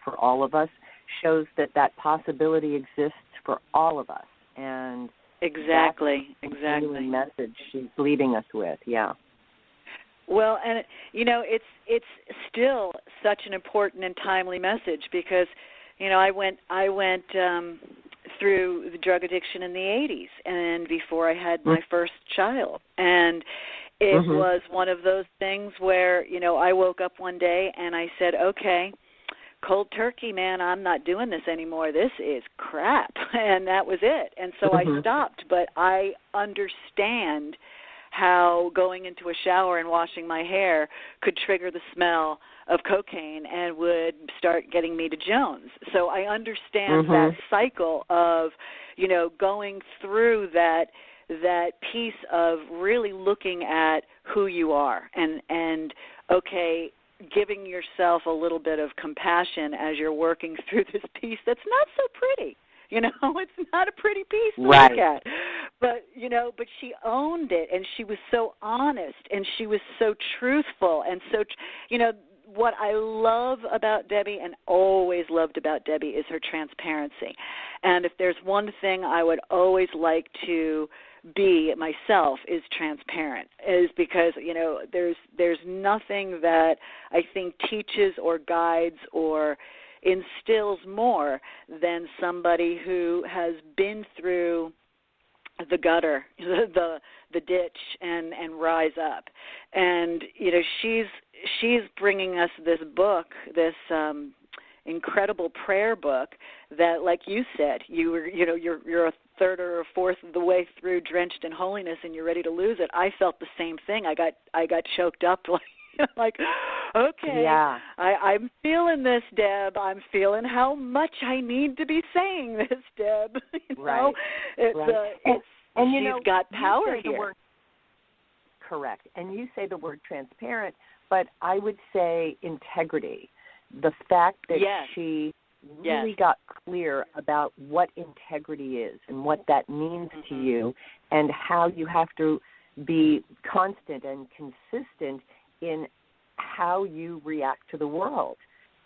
for all of us shows that that possibility exists for all of us. And exactly. That's the message she's leaving us with, yeah. Well, and it's still such an important and timely message because, I went through the drug addiction in the 80s and before I had my first child, and it was one of those things where I woke up one day and I said, okay, cold turkey, man, I'm not doing this anymore. This is crap, and that was it. And so I stopped, but I understand how going into a shower and washing my hair could trigger the smell of cocaine and would start getting me to Jones. So I understand that cycle of, going through that piece of really looking at who you are and okay, giving yourself a little bit of compassion as you're working through this piece that's not so pretty. It's not a pretty piece to look at. But, but she owned it, and she was so honest, and she was so truthful. And so, what I love about Debbie and always loved about Debbie is her transparency. And if there's one thing I would always like to be myself is transparent, is because, there's nothing that I think teaches or guides or instills more than somebody who has been through the gutter, the ditch, and rise up. And she's bringing us this book, this incredible prayer book that, like you said, you're a third or a fourth of the way through, drenched in holiness, and you're ready to lose it. I felt the same thing. I got choked up like okay, yeah. I'm feeling this, Deb. I'm feeling how much I need to be saying this, Deb. Right. And she's got power here. Correct. And you say the word transparent, but I would say integrity. The fact that she really got clear about what integrity is and what that means to you and how you have to be constant and consistent in how you react to the world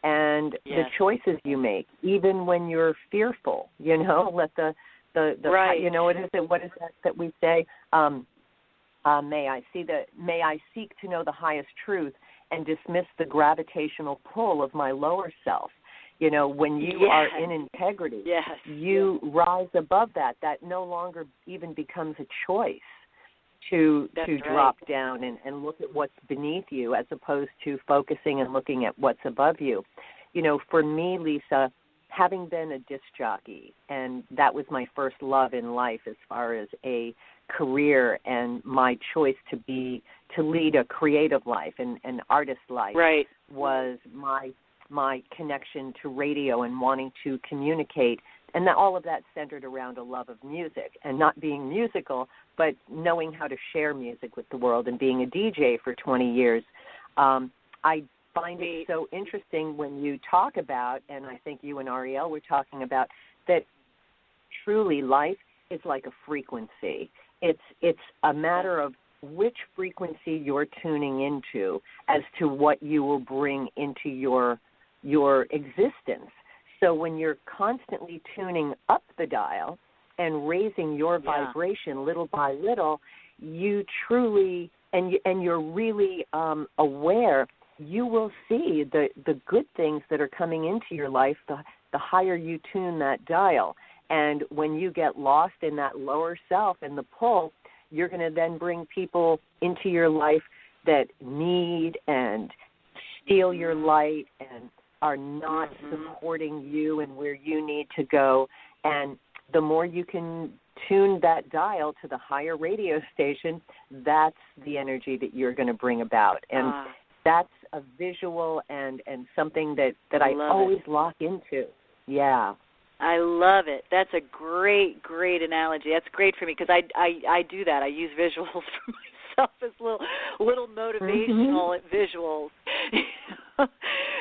and the choices you make, even when you're fearful. Let the what is that we say? May I seek to know the highest truth and dismiss the gravitational pull of my lower self. When you are in integrity, you rise above that. That no longer even becomes a choice to drop down and look at what's beneath you as opposed to focusing and looking at what's above you. For me, Lisa, having been a disc jockey, and that was my first love in life as far as a career and my choice to lead a creative life and an artist life was my connection to radio and wanting to communicate. And all of that centered around a love of music and not being musical, but knowing how to share music with the world and being a DJ for 20 years. I find it so interesting when you talk about, and I think you and Arielle were talking about, that truly life is like a frequency. It's a matter of which frequency you're tuning into as to what you will bring into your existence. So when you're constantly tuning up the dial and raising your vibration little by little, you truly, and you're really aware, you will see the good things that are coming into your life the higher you tune that dial. And when you get lost in that lower self and the pull, you're going to then bring people into your life that need and steal your light and are not supporting you and where you need to go. And the more you can tune that dial to the higher radio station, that's the energy that you're going to bring about. And that's a visual and something that I always lock into. Yeah. I love it. That's a great analogy. That's great for me because I do that. I use visuals for myself as little motivational visuals.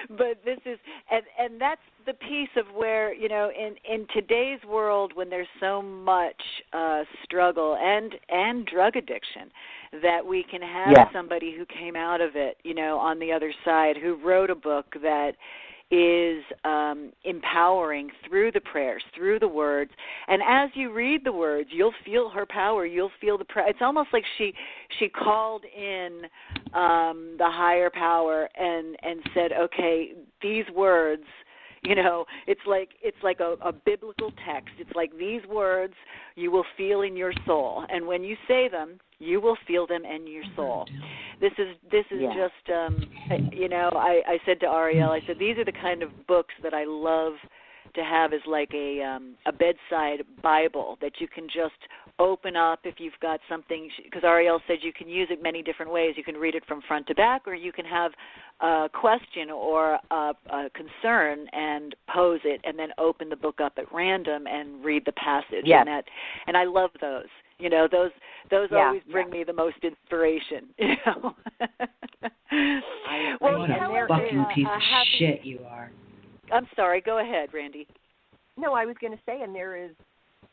But this is, and that's the piece of where, in today's world when there's so much struggle and drug addiction, that we can have somebody who came out of it, on the other side, who wrote a book that is empowering through the prayers, through the words. And as you read the words, you'll feel her power. You'll feel the it's almost like she called in the higher power and said, okay, these words, you know, it's like a biblical text. It's like these words you will feel in your soul, and when you say them, you will feel them in your soul. This is just, you know, I said to Arielle, I said, these are the kind of books that I love to have as like a bedside Bible that you can just open up if you've got something, because Arielle said you can use it many different ways. You can read it from front to back, or you can have a question or a concern and pose it and then open the book up at random and read the passage. Yes. And I love those. You know, those always bring me the most inspiration, you know. Well, what a fucking piece of shit you are. I'm sorry. Go ahead, Randy. No, I was going to say, and there is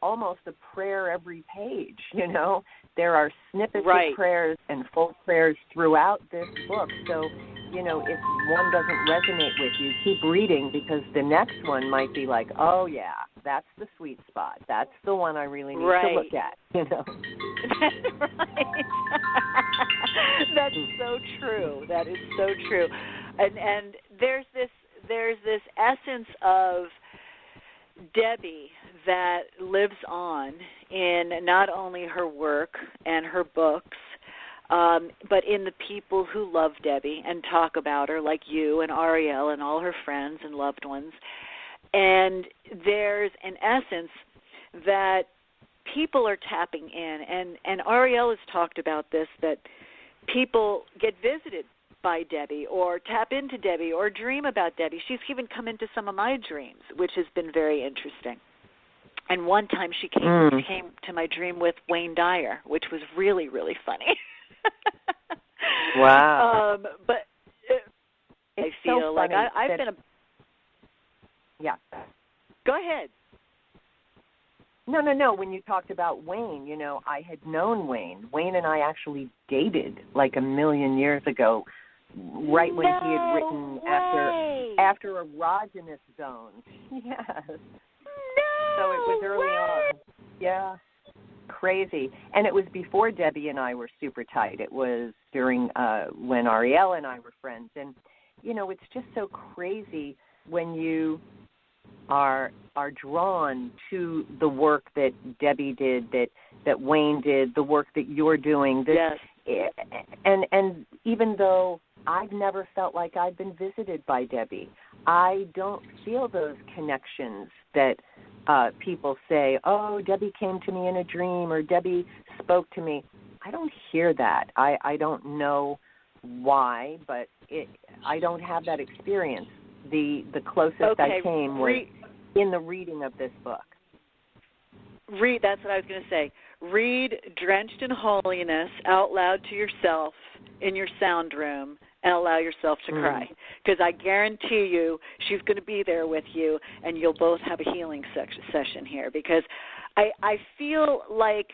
almost a prayer every page, you know. There are snippets of prayers and full prayers throughout this book. So, you know, if one doesn't resonate with you, keep reading, because the next one might be like, oh, yeah, that's the sweet spot. That's the one I really need to look at, you know. That's right. That's so true. That is so true. And there's this essence of Debbie that lives on in not only her work and her books, but in the people who love Debbie and talk about her, like you and Arielle and all her friends and loved ones. And there's an essence that people are tapping in. And Arielle has talked about this, that people get visited by Debbie or tap into Debbie or dream about Debbie. She's even come into some of my dreams, which has been very interesting. And one time she came to my dream with Wayne Dyer, which was really, really funny. Wow. But I feel so like I've been a... Yeah. Go ahead. No. When you talked about Wayne, you know, I had known Wayne. Wayne and I actually dated like a million years ago, right when he had written after Erogenous Zones. Yes. So it was early on. Yeah. Crazy. And it was before Debbie and I were super tight. It was during when Arielle and I were friends. And, you know, it's just so crazy when you are drawn to the work that Debbie did, that Wayne did, the work that you're doing. Yes. And even though I've never felt like I've been visited by Debbie, I don't feel those connections that people say, oh, Debbie came to me in a dream or Debbie spoke to me. I don't hear that. I don't know why, but I don't have that experience. The closest I came was in the reading of this book. That's what I was going to say. Read Drenched in Holiness out loud to yourself in your sound room and allow yourself to cry. Because I guarantee you she's going to be there with you and you'll both have a healing session here. Because I feel like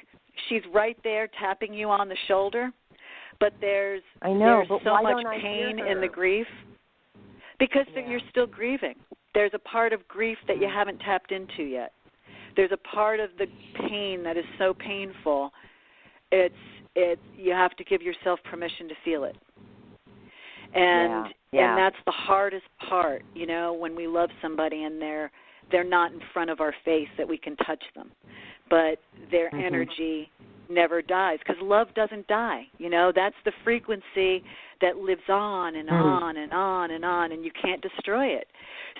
she's right there tapping you on the shoulder, but there's so much pain in the grief. Because you're still grieving. There's a part of grief that you haven't tapped into yet. There's a part of the pain that is so painful. You have to give yourself permission to feel it. And that's the hardest part, you know, when we love somebody and they're not in front of our face that we can touch them. But their energy never dies, because love doesn't die. You know, that's the frequency that lives on and on and on and on, and you can't destroy it.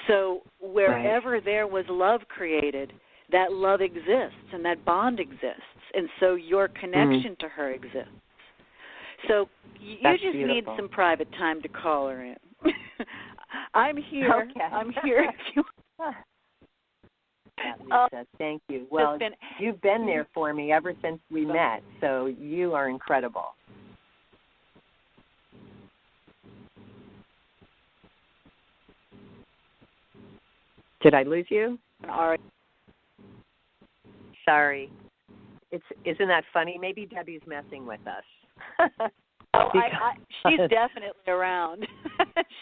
So wherever there was love created, that love exists and that bond exists, and so your connection to her exists. So you just need some private time to call her in. I'm here. Okay. I'm here if you Lisa, thank you. Well, you've been there for me ever since we met, so you are incredible. Did I lose you? Sorry. Isn't that funny? Maybe Debbie's messing with us. She's definitely around.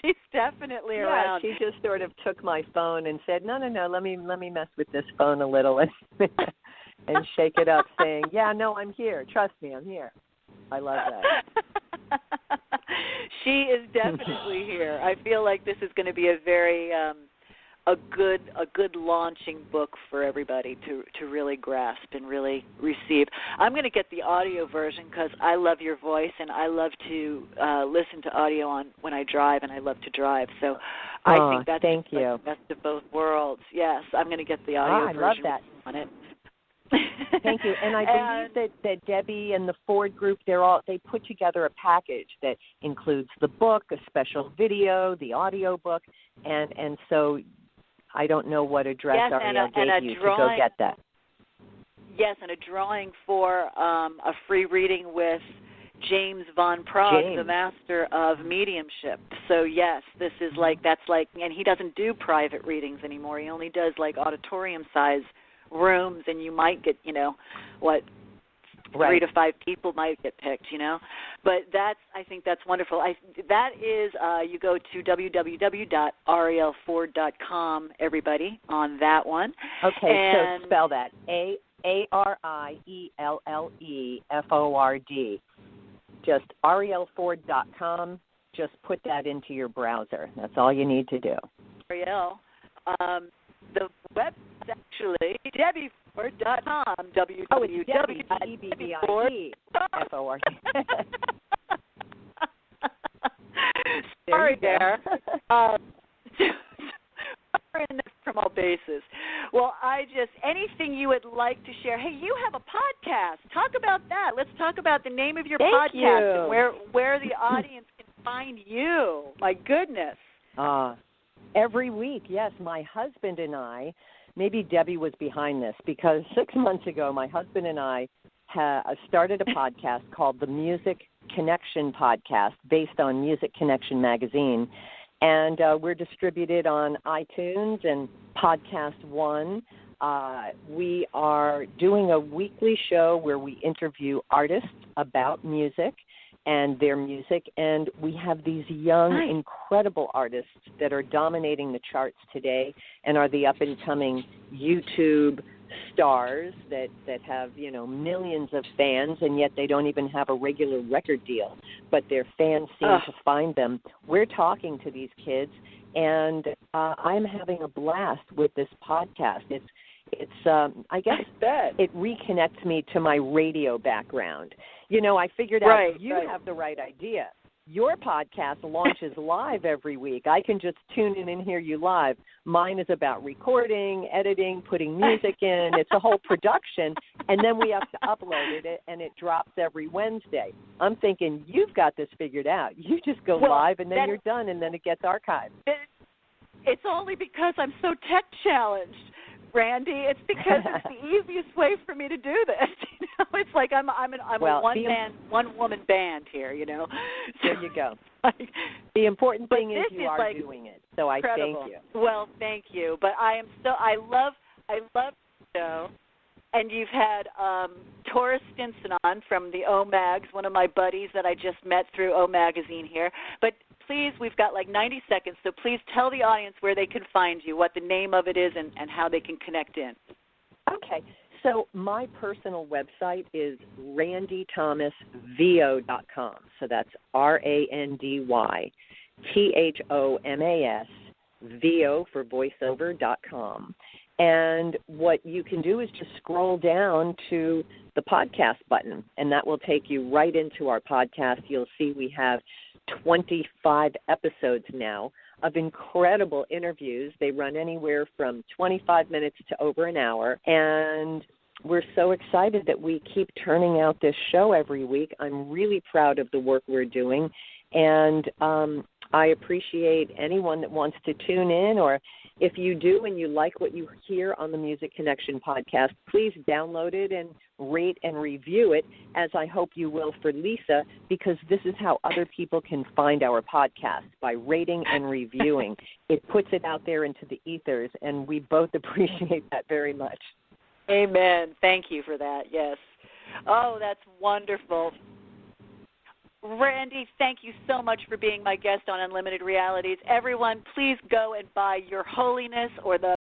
She's definitely around. Yeah, she just sort of took my phone and said, no, let me mess with this phone a little and shake it up, saying, yeah, no, I'm here. Trust me, I'm here. I love that. She is definitely here. I feel like this is going to be a very a good launching book for everybody to really grasp and really receive. I'm going to get the audio version because I love your voice and I love to listen to audio when I drive, and I love to drive. So I think that's the best of both worlds. Yes, I'm going to get the audio version. I love that. On it. Thank you. And I believe that Debbie and the Ford group, they put together a package that includes the book, a special video, the audio book, and so I don't know what address Arielle gave you to go get that. Yes, and a drawing for a free reading with James Von Prague, the master of mediumship. So yes, this is and he doesn't do private readings anymore. He only does auditorium size rooms, and you might get 3 to 5 people might get picked, but I think that's wonderful. That is you go to www.arielleford.com, everybody, on that one. Okay, so spell that ARIELLEFORD. Just arielleford.com. Just put that into your browser. That's all you need to do. Arielle, the web is actually DebbieFord.com. www.DebbieFord. Sorry there. We're in from all bases. Well, anything you would like to share. Hey, you have a podcast. Talk about that. Let's talk about the name of your podcast and where the audience can find you. My goodness. Every week, yes. My husband and I, maybe Debbie was behind this, because 6 months ago, my husband and I started a podcast called the Music Connection Podcast, based on Music Connection magazine. And we're distributed on iTunes and Podcast One. We are doing a weekly show where we interview artists about music and their music, and we have these young, incredible artists that are dominating the charts today and are the up-and-coming YouTube stars that have, millions of fans, and yet they don't even have a regular record deal, but their fans seem to find them. We're talking to these kids, and I'm having a blast with this podcast. It's I guess it reconnects me to my radio background. I figured out you have the right idea. Your podcast launches live every week. I can just tune in and hear you live. Mine is about recording, editing, putting music in. It's a whole production, and then we have to upload it, and it drops every Wednesday. I'm thinking, you've got this figured out. You just go live, and then you're done, and then it gets archived. It's only because I'm so tech-challenged, Randy. It's because it's the easiest way for me to do this. It's like I'm a one-woman band here. There you go. The important thing is you are doing it. So incredible. I thank you. Well, thank you. But I love the show. And you've had Taurus Stinson on from the O Mags, one of my buddies that I just met through O Magazine here. But please, we've got 90 seconds, so please tell the audience where they can find you, what the name of it is, and how they can connect in. Okay. So my personal website is randythomasvo.com. So that's RandyThomasVO for voiceover.com. And what you can do is just scroll down to the podcast button, and that will take you right into our podcast. You'll see we have 25 episodes now of incredible interviews. They run anywhere from 25 minutes to over an hour, and we're so excited that we keep turning out this show every week. I'm really proud of the work we're doing, and I appreciate anyone that wants to tune in, or if you do and you like what you hear on the Music Connection podcast, please download it and rate and review it, as I hope you will for Lisa, because this is how other people can find our podcast, by rating and reviewing. It puts it out there into the ethers, and we both appreciate that very much. Amen. Thank you for that, yes. Oh, that's wonderful. Randy, thank you so much for being my guest on Unlimited Realities. Everyone, please go and buy Your Holiness or the